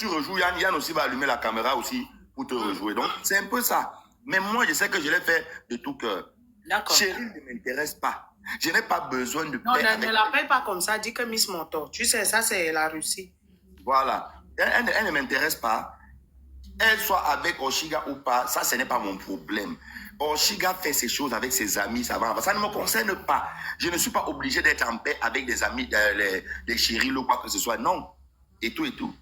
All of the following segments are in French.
tu rejoues, Yann aussi va allumer la caméra aussi pour te rejouer. Donc, c'est un peu ça. Mais moi, je sais que je l'ai fait de tout cœur. D'accord. Chérie ne m'intéresse pas. Je n'ai pas besoin de... Non, ne l'appelle pas comme ça. Dis que Miss Mentor. Tu sais, ça, c'est la Russie. Voilà. Elle ne m'intéresse pas. Elle soit avec Oshiga ou pas, ça, ce n'est pas mon problème. Oshiga fait ses choses avec ses amis, ça va. Ça ne me concerne pas. Je ne suis pas obligé d'être en paix avec des amis, les chéris ou quoi que ce soit. Non. Et tout et tout.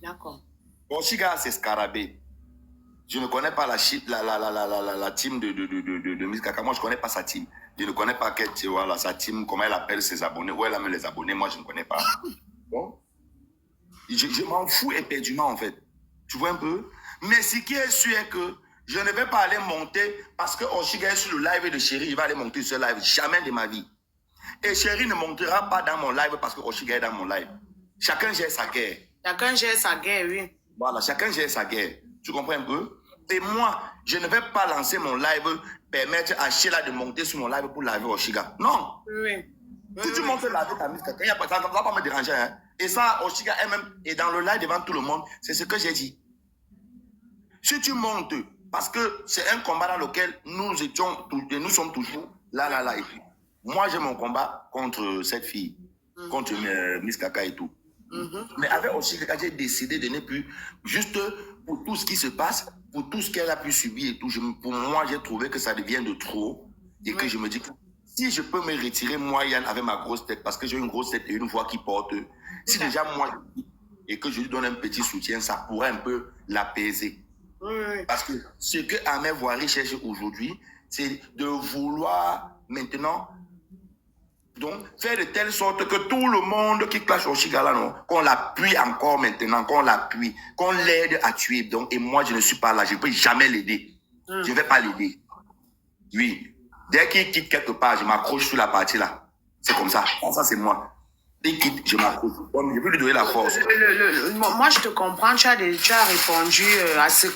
D'accord. Oshiga, c'est Scarabée. Je ne connais pas la team de Miss Kaka. Moi, je ne connais pas sa team. Je ne connais pas voilà, sa team, comment elle appelle ses abonnés, où elle amène les abonnés. Moi, je ne connais pas. Bon. Je m'en fous éperdument, en fait. Tu vois un peu? Mais ce qui est sûr est que je ne vais pas aller monter parce que Oshiga est sur le live de Chéri. Il va aller monter sur le live. Jamais de ma vie. Et Chéri ne montera pas dans mon live parce que Oshiga est dans mon live. Chacun gère sa guerre. Chacun gère sa guerre, oui. Voilà, chacun gère sa guerre. Tu comprends un peu? Et moi, je ne vais pas lancer mon live, permettre à Sheila de monter sur mon live pour laver Oshiga. Non. Oui. Si tu montes laver ta musique, ça ne va pas me déranger. Hein? Et ça, Oshiga elle-même est dans le live devant tout le monde. C'est ce que j'ai dit. Si tu montes, parce que c'est un combat dans lequel nous sommes toujours là. Et puis, moi, j'ai mon combat contre cette fille, contre Miss Kaka et tout. Mais avec Oshiga, j'ai décidé de ne plus, juste pour tout ce qui se passe, pour tout ce qu'elle a pu subir et tout, pour moi, j'ai trouvé que ça devient de trop. Et que je me dis que si je peux me retirer, moi, Yann, avec ma grosse tête, parce que j'ai une grosse tête et une voix qui porte, si déjà moi, et que je lui donne un petit soutien, ça pourrait un peu l'apaiser. Parce que ce que Ahmed Voiri cherche aujourd'hui, c'est de vouloir maintenant donc faire de telle sorte que tout le monde qui clash Oshiga là, non, qu'on l'appuie encore maintenant, qu'on l'appuie, qu'on l'aide à tuer. Donc, et moi, je ne suis pas là, je ne peux jamais l'aider. Je ne vais pas l'aider. Oui. Dès qu'il quitte quelque part, je m'accroche sur la partie là. C'est comme ça. Ça, c'est moi. Dès qu'il quitte, je m'accroche. Donc, je peux lui donner la force. Moi, je te comprends. Tu as répondu à ce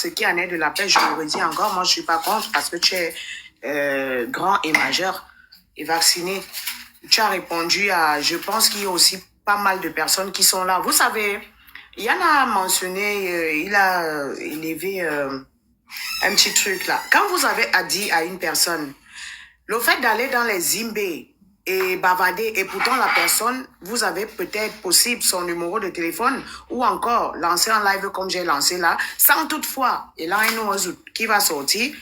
qui en est de la paix. Je le redis encore. Moi, je ne suis pas contre parce que tu es grand et majeur et vacciné. Tu as répondu à... Je pense qu'il y a aussi pas mal de personnes qui sont là. Vous savez, Yann a mentionné, il a élevé un petit truc là. Quand vous avez dit à une personne, le fait d'aller dans les Zimbé et bavarder, et pourtant la personne, vous avez peut-être possible son numéro de téléphone ou encore lancer un live comme j'ai lancé là, sans toutefois, et là, il y a un autre qui va sortir.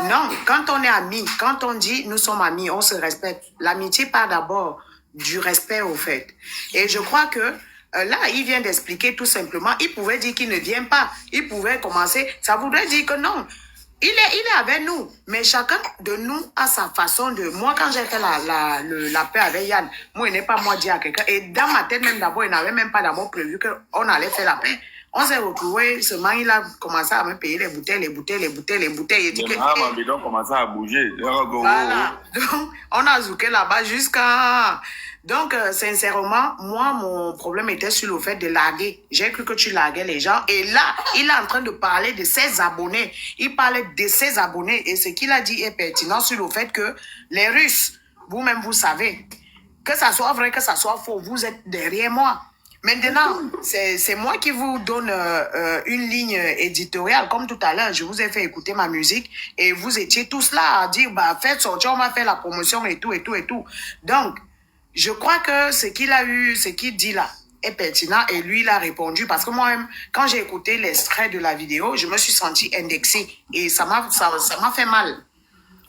Non, quand on est amis, quand on dit nous sommes amis, on se respecte. L'amitié part d'abord du respect au fait. Et je crois que là, il vient d'expliquer tout simplement, il pouvait dire qu'il ne vient pas. Il pouvait commencer, ça voudrait dire que non. Il est avec nous, mais chacun de nous a sa façon de... Moi, quand j'ai fait la paix avec Yann, moi, il n'est pas moi dire à quelqu'un. Et dans ma tête, même d'abord, il n'avait même pas d'abord prévu qu'on allait faire la paix. On s'est retrouvés, seulement il a commencé à me payer les bouteilles. Et dit que... Mon bidon commençait à bouger. Voilà. Donc, on a zouké là-bas jusqu'à... Donc, sincèrement, moi, mon problème était sur le fait de larguer. J'ai cru que tu larguais les gens. Et là, il est en train de parler de ses abonnés. Il parlait de ses abonnés. Et ce qu'il a dit est pertinent sur le fait que les Russes, vous-même, vous savez, que ça soit vrai, que ça soit faux, vous êtes derrière moi. Maintenant, c'est moi qui vous donne une ligne éditoriale. Comme tout à l'heure, je vous ai fait écouter ma musique et vous étiez tous là à dire, bah, faites sortir, on va faire la promotion et tout. Donc, je crois que ce qu'il dit là est pertinent et lui, il a répondu parce que moi-même, quand j'ai écouté l'extrait de la vidéo, je me suis sentie indexée et ça m'a fait mal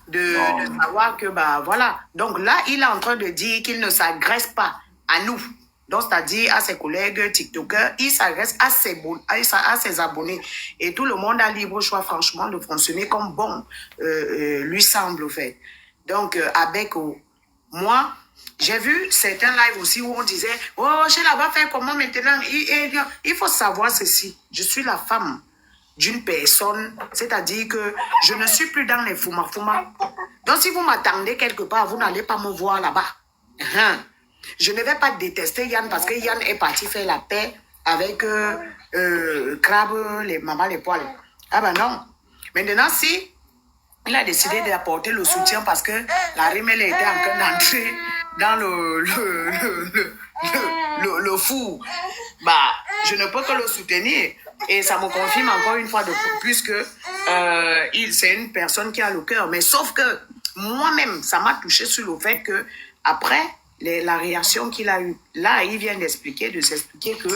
de savoir que, bah, voilà. Donc là, il est en train de dire qu'il ne s'agresse pas à nous. Donc, c'est-à-dire à ses collègues TikTokers, il s'adresse à ses abonnés. Et tout le monde a libre choix, franchement, de fonctionner comme bon lui semble, au fait. Donc, avec moi, j'ai vu certains lives aussi où on disait, oh, Sheila va faire comment maintenant? Il faut savoir ceci. Je suis la femme d'une personne, c'est-à-dire que je ne suis plus dans les fouma-fouma. Donc, si vous m'attendez quelque part, vous n'allez pas me voir là-bas. Je ne vais pas détester Yann parce que Yann est parti faire la paix avec Crabe, les mamans, les poils. Ah ben non. Maintenant, si il a décidé d'apporter le soutien parce que la rime, elle était en train d'entrer dans le four, bah, je ne peux que le soutenir. Et ça me confirme encore une fois de plus que c'est une personne qui a le cœur. Mais sauf que moi-même, ça m'a touché sur le fait que après la réaction qu'il a eue, là, il vient de s'expliquer que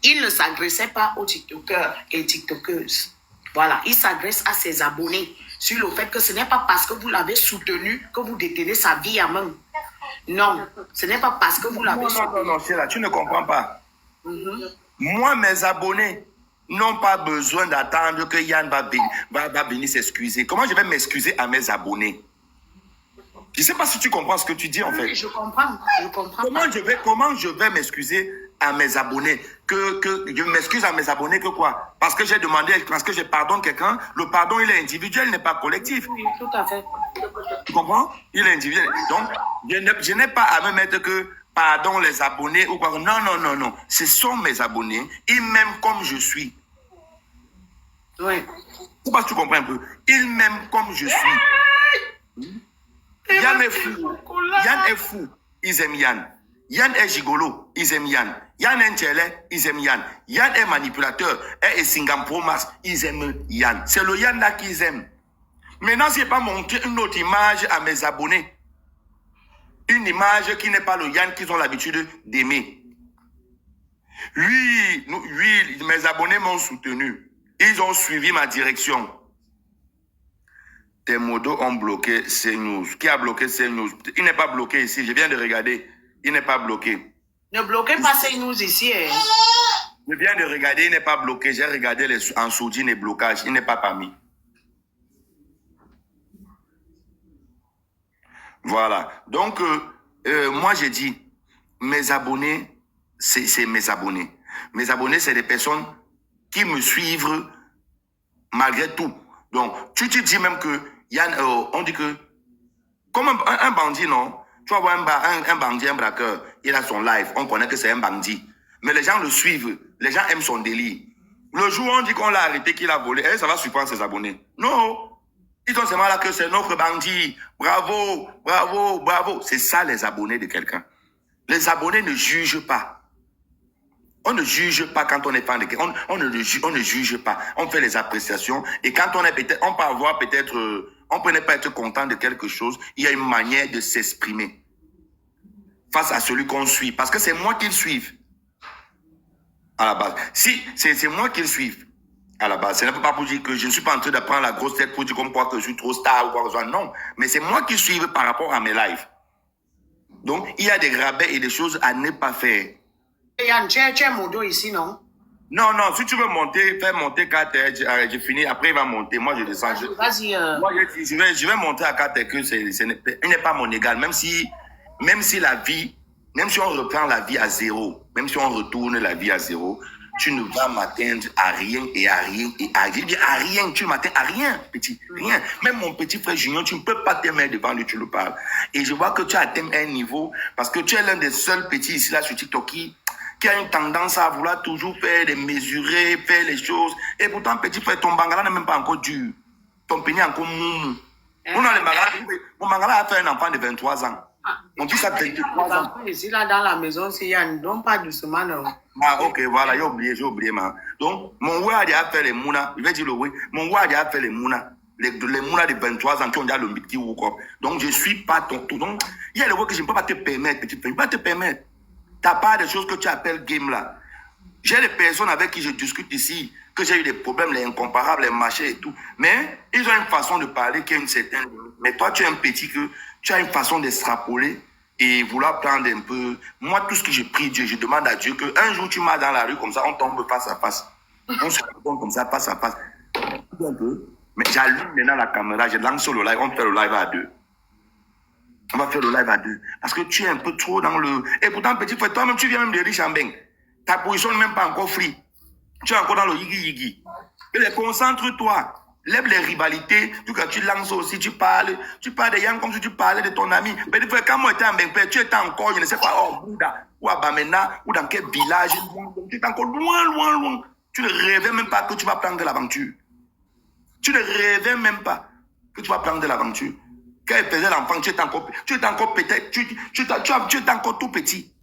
il ne s'agressait pas aux TikTokers et TikTokeuses. Voilà, il s'agresse à ses abonnés sur le fait que ce n'est pas parce que vous l'avez soutenu que vous détenez sa vie à main. Non, ce n'est pas parce que vous l'avez soutenu. Non, c'est là, tu ne comprends pas. Moi, mes abonnés n'ont pas besoin d'attendre que Yann va venir s'excuser. Comment je vais m'excuser à mes abonnés? Je ne sais pas si tu comprends ce que tu dis en fait. Oui, je comprends. Comment je vais m'excuser à mes abonnés que je m'excuse à mes abonnés que quoi? Parce que j'ai demandé, parce que je pardonne quelqu'un, le pardon il est individuel, il n'est pas collectif. Oui, tout à fait. Tu comprends? Il est individuel. Donc, je n'ai pas à me mettre que pardon les abonnés ou quoi. Non. Ce sont mes abonnés, ils m'aiment comme je suis. Oui. Faut pas que tu comprends un peu. Ils m'aiment comme je suis. Yann est fou. Yann est fou. Ils aiment Yann. Yann est gigolo. Ils aiment Yann. Yann est télé. Ils aiment Yann. Yann est manipulateur. Et Singapour Max. Ils aiment Yann. C'est le Yann là qu'ils aiment. Maintenant, si je n'ai pas montré une autre image à mes abonnés, une image qui n'est pas le Yann qu'ils ont l'habitude d'aimer. Oui, mes abonnés m'ont soutenu. Ils ont suivi ma direction. Tes modos ont bloqué CNews. Qui a bloqué CNews? Il n'est pas bloqué ici. Je viens de regarder. Il n'est pas bloqué. Ne bloquez pas CNews ici. Hein. Je viens de regarder. Il n'est pas bloqué. J'ai regardé en sourdine et blocage. Il n'est pas parmi. Voilà. Donc, moi, j'ai dit, mes abonnés, c'est mes abonnés. Mes abonnés, c'est des personnes qui me suivent malgré tout. Donc, tu te dis même que, Yann, on dit que, comme un bandit, non? Tu vas voir un bandit, un braqueur, il a son live, on connaît que c'est un bandit. Mais les gens le suivent, les gens aiment son délire. Le jour où on dit qu'on l'a arrêté, qu'il a volé, ça va surprendre ses abonnés. Non! Ils ont seulement là que c'est notre bandit. Bravo, bravo, bravo. C'est ça les abonnés de quelqu'un. Les abonnés ne jugent pas. On ne juge pas quand on est fan de quelqu'un. On ne juge pas. On fait les appréciations. Et quand on est peut-être, on peut avoir peut-être, on peut ne pas être content de quelque chose. Il y a une manière de s'exprimer face à celui qu'on suit. Parce que c'est moi qu'ils suivent. À la base. Si c'est moi qu'ils suivent. À la base, ce n'est pas pour dire que je ne suis pas en train de prendre la grosse tête pour dire comme quoi que je suis trop star ou quoi que ce soit. Non, mais c'est moi qui suive par rapport à mes lives. Donc, il y a des rabais et des choses à ne pas faire. Yann, tu es modo ici, non? Non, si tu veux monter, fais monter 4 j'ai fini, après il va monter, moi je descends. Vas-y. Moi je vais monter à 4 que il n'est pas mon égal, même si la vie, même si on reprend la vie à zéro, même si on retourne la vie à zéro, tu ne vas m'atteindre à rien et à rien et à rien. À rien, tu ne m'atteins à rien, petit. Rien. Même mon petit frère Junior, tu ne peux pas te mettre devant lui, tu le parles. Et je vois que tu atteins un niveau, parce que tu es l'un des seuls petits ici, là, sur TikTok, qui a une tendance à vouloir toujours faire des mesurer, faire les choses. Et pourtant, petit frère, ton bangala n'est même pas encore dur. Ton pénis est encore moumou. Mon bangala a fait un enfant de 23 ans. Mon fils a 23 ans. Ici, là, dans la maison, s'il y a non pas doucement, non. Ah, ok, voilà, j'ai oublié, man. Donc, mon wad a fait les mouna, je vais dire le oui, mon wad a fait les mouna. Les mouna de 23 ans qui ont déjà le petit ou quoi. Donc, je ne suis pas ton tout. Donc, il y a le word que je ne peux pas te permettre, petit frère. Je ne peux pas te permettre. Tu n'as pas des choses que tu appelles game là. J'ai des personnes avec qui je discute ici, que j'ai eu des problèmes, les incomparables, les machins et tout. Mais ils ont une façon de parler qui a une certaine limite. Mais toi, tu es un petit que tu as une façon d'extrapoler et vouloir prendre un peu. Moi, tout ce que je prie Dieu, je demande à Dieu qu'un jour tu m'as dans la rue comme ça, on tombe face à face. On se rencontre comme ça, face à face. Un peu. Mais j'allume maintenant la caméra, je lance sur le live, on fait le live à deux. On va faire le live à deux. Parce que tu es un peu trop dans le... Et pourtant, petit frère, toi-même, tu viens même de Richambeng. Ta position n'est même pas encore free. Tu es encore dans le yigi-yigi. Concentre-toi. Lève les rivalités. Tu lances aussi, tu parles des gens comme si tu parlais de ton ami. Petit frère, quand moi j'étais en Benpé, tu étais encore, je ne sais pas, oh, Bouddha, ou à Bamena, ou dans quel village. Tu étais encore loin. Tu ne rêvais même pas que tu vas prendre l'aventure. Tu ne rêvais même pas que tu vas prendre l'aventure. Quand elle faisait l'enfant, tu étais encore peut-être, tu étais encore tout petit.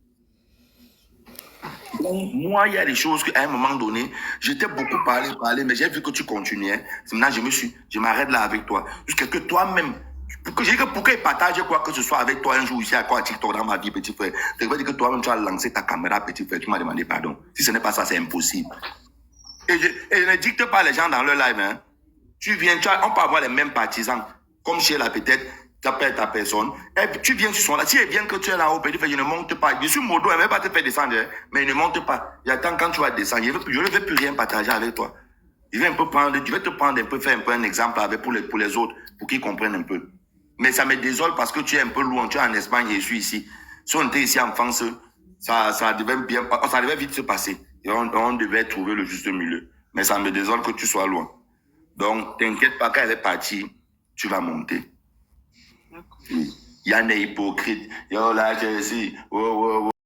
Donc, moi, il y a des choses qu'à un moment donné, j'étais beaucoup parlé, mais j'ai vu que tu continuais. Maintenant, je m'arrête là avec toi. Jusqu'à que toi-même, pourquoi il partage quoi que ce soit avec toi un jour ici à quoi TikTok dans ma vie, petit frère. Ça veut dire que toi-même, tu as lancé ta caméra, petit frère, tu m'as demandé pardon. Si ce n'est pas ça, c'est impossible. Et je ne dicte pas les gens dans leur live, hein. Tu viens, on peut avoir les mêmes partisans, comme chez la peut-être, tu appelles ta personne, et puis tu viens sur son là. Si elle vient que tu es là-haut, petit frère, je ne monte pas. Je suis modo, elle ne va pas te faire descendre, hein, mais il ne monte pas. J'attends quand tu vas descendre. Je ne veux plus rien partager avec toi. Je vais te prendre un peu, faire un peu un exemple avec pour les autres, pour qu'ils comprennent un peu. Mais ça me désole parce que tu es un peu loin, tu es en Espagne et je suis ici. Si on était ici en France, ça devait vite se passer. Et on devait trouver le juste milieu. Mais ça me désole que tu sois loin. Donc, t'inquiète pas, quand elle est partie, tu vas monter. Il y a des hypocrites. Yo, là, j'ai ici. Oh, oh, oh.